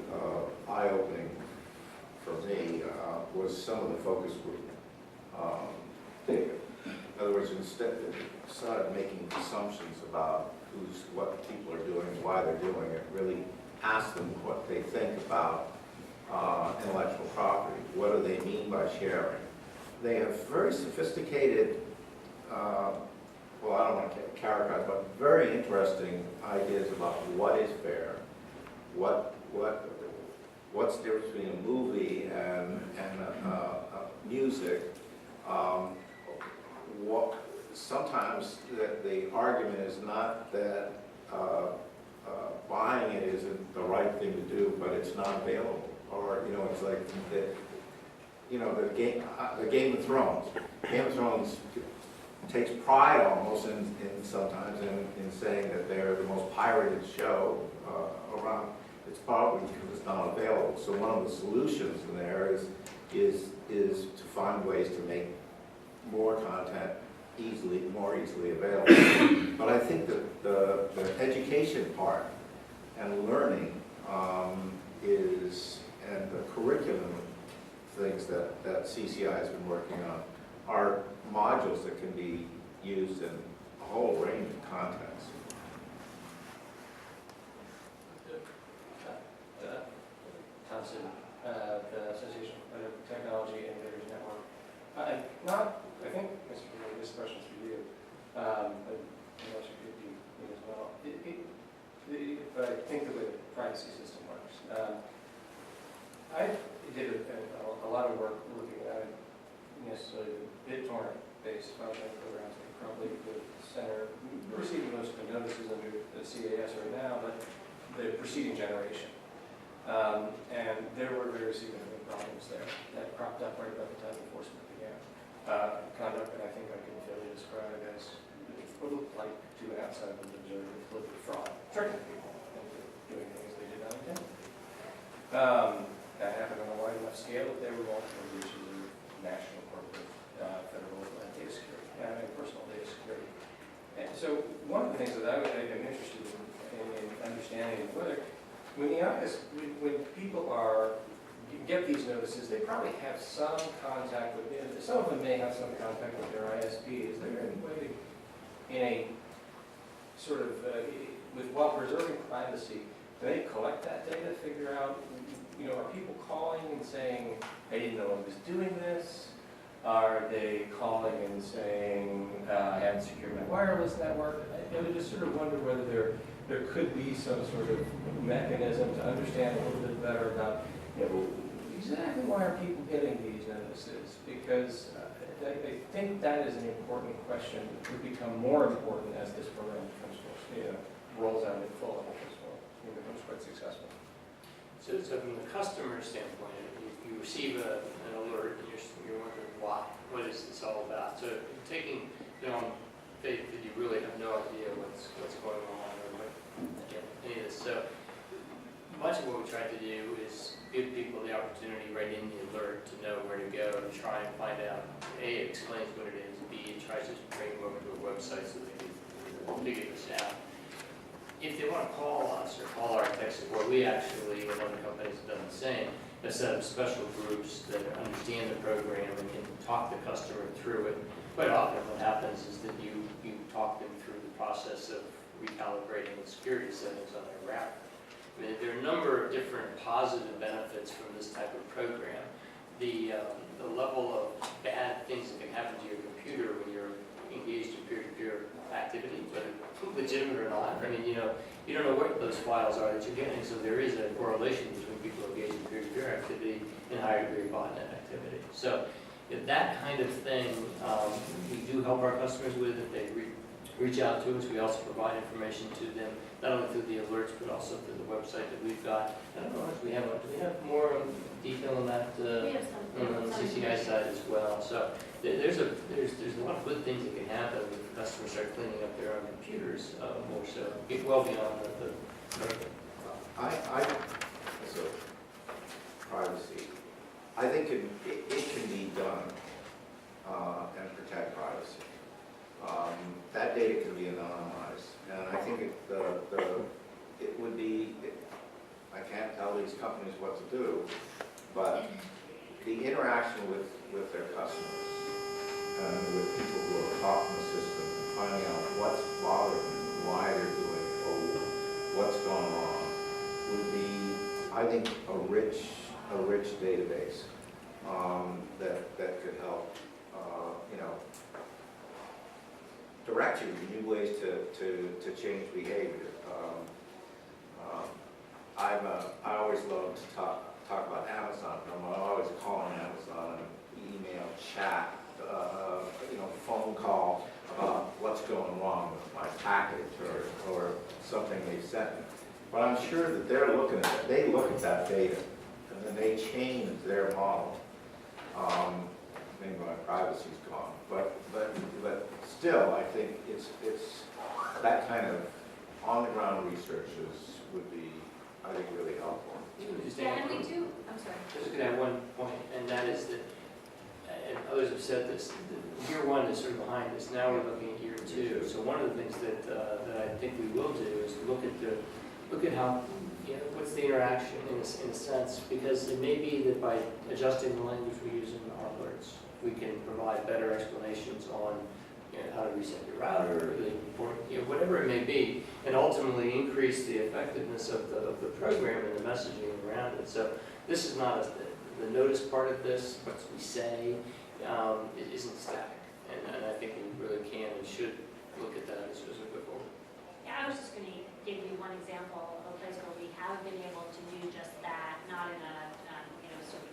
eye-opening for me was some of the focus group data. In other words, instead of making assumptions about what people are doing, why they're doing it, really ask them what they think about intellectual property. What do they mean by sharing? They have very sophisticated, well, I don't want to characterize, but very interesting ideas about what is fair, what's the difference between a movie and music. Sometimes the argument is not that buying it isn't the right thing to do, but it's not available. Or it's like the Game of Thrones. Game of Thrones takes pride almost in sometimes in saying that they're the most pirated show around. It's probably because it's not available. So one of the solutions in there is to find ways to make more content more easily available. But I think that the education part and learning and the curriculum things that CCI has been working on are modules that can be used in a whole range of contexts. Thompson, the Association for Technology Innovators Network. but I think the way the privacy system works. I did a lot of work looking at necessarily the BitTorrent-based file sharing programs that probably the center. We're receiving most of the notices under the CAS right now, but the preceding generation. And there were very significant problems there that cropped up right about the time enforcement began. Conduct that I think I can fairly describe as what looked like to an outside observer deliberate fraud, tricking people into doing things they did not intend. That happened on a wide enough scale that there were multiple breaches of national, corporate, federal, data security, and personal data security. And so one of the things that I'm interested in understanding is whether when people get these notices, they probably have some contact with, some of them may have some contact with their ISP. Is there any way to, in a sort of, while preserving privacy, do they collect that data, figure out, are people calling and saying, I didn't know I was doing this? Are they calling and saying, I haven't secured my wireless network? I would just sort of wonder whether there could be some sort of mechanism to understand a little bit better about, exactly why are people getting these notices? Because I think that is an important question that could become more important as this program becomes, rolls out in full and becomes quite successful. So from the customer standpoint, you receive an alert and you're wondering why, what is this all about? So taking on faith that you really have no idea what's going on or any of this. So much of what we try to do is give people the opportunity right in the alert to know where to go and try and find out. A, it explains what it is. B, it tries to bring them over to a website so they can figure this out. If they want to call us or call our tech support, we actually, and other companies have done the same, have set up special groups that understand the program and can talk the customer through it. Quite often what happens is that you talk them through the process of recalibrating the security settings on their router. I mean, there are a number of different positive benefits from this type of program. The level of bad things that can happen to your computer when you're engaged in peer-to-peer activity, whether legitimate or not. I mean, you don't know what those files are that you're getting, so there is a correlation between people engaged in peer-to-peer activity and higher degree of botnet activity. So that kind of thing, we do help our customers with. If they reach out to us, we also provide information to them, not only through the alerts, but also through the website that we've got. I don't know if do we have more detail on that We have some. on the CCI side as well. So there's a lot of good things that can happen if customers start cleaning up their own computers more so, get well beyond the So, privacy, I think it can be done and protect privacy. That data can be anonymized, and I think it would be, I can't tell these companies what to do, but the interaction with their customers and with people who are caught in the system, finding out what's bothering them, why they're doing it, or what's going on, would be, I think, a rich database that could help, direct you to new ways to change behavior. I always love to talk about Amazon. I'm always calling Amazon, email, chat, phone call about what's going wrong with my package or something they sent me. But I'm sure that they're looking at that. They look at that data and then they change their model. Maybe my privacy's gone, but still, I think it's that kind of on-the-ground research would be, I think, really helpful. Yeah, and we do, I'm sorry. Just going to add one point, and that is that, and others have said this, year one is sort of behind us. Now we're looking at year two. So one of the things that I think we will do is look at how, what's the interaction in a sense, because it may be that by adjusting the language we use in our alerts, we can provide better explanations on how to reset your router, whatever it may be, and ultimately increase the effectiveness of the program and the messaging around it. So this is not the notice part of this, what we say, it isn't static, and I think we really can and should look at that as we go forward. Yeah, I was just going to give you one example of been able to do just that, not in a, sort of,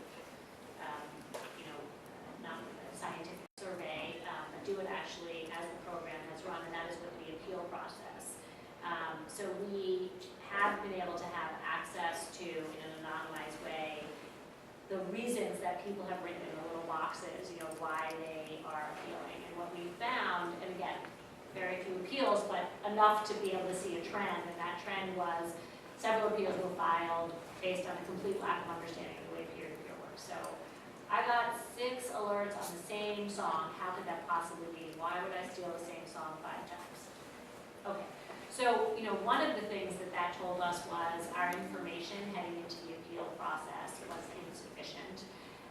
not a scientific survey, but do it actually as the program has run, and that is with the appeal process. So we have been able to have access to, in an anonymized way, the reasons that people have written in the little boxes, why they are appealing. And what we found, and again, very few appeals, but enough to be able to see a trend, and that trend was several appeals were filed based on a complete lack of understanding of the way peer-to-peer works. So I got 6 alerts on the same song. How could that possibly be? Why would I steal the same song 5 times? Okay, so one of the things that told us was our information heading into the appeal process was insufficient,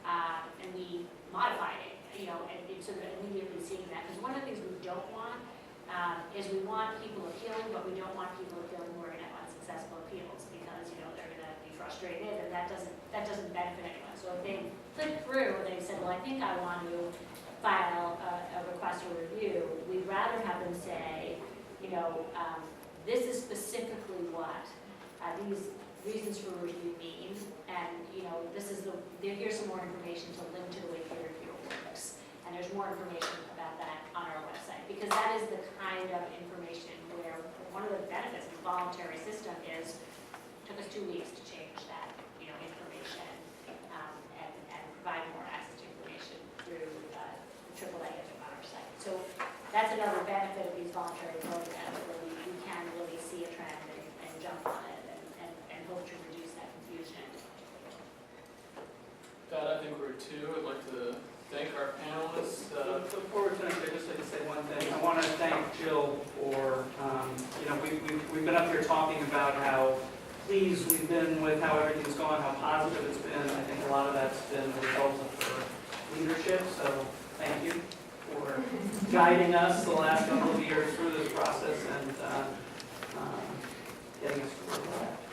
and we modified it, and so that immediately seeing that, because one of the things we don't want is we want people appealing, but we don't want people appealing who are going to have unsuccessful appeals, because they're going to be frustrated, and that doesn't benefit anyone. So if they click through and they said, well, I think I want to file a request for review, we'd rather have them say, this is specifically what these reasons for review mean, and here's some more information to link to the way peer-to-peer works, and there's more information about that on our website, because that is the kind of information where one of the benefits of the voluntary system is it took us 2 weeks to change that information and provide more access to information through the AAA on our site. So that's another benefit of these voluntary programs, where we can really see a trend and jump on it and hope to reduce that confusion. That, I think we're 2. I'd like to thank our panelists. Before we finish, I'd just like to say one thing. I want to thank Jill for, we've been up here talking about how pleased we've been with how everything's gone, how positive it's been. I think a lot of that's been the result of her leadership, so thank you for guiding us the last couple of years through this process and getting us to where we're at.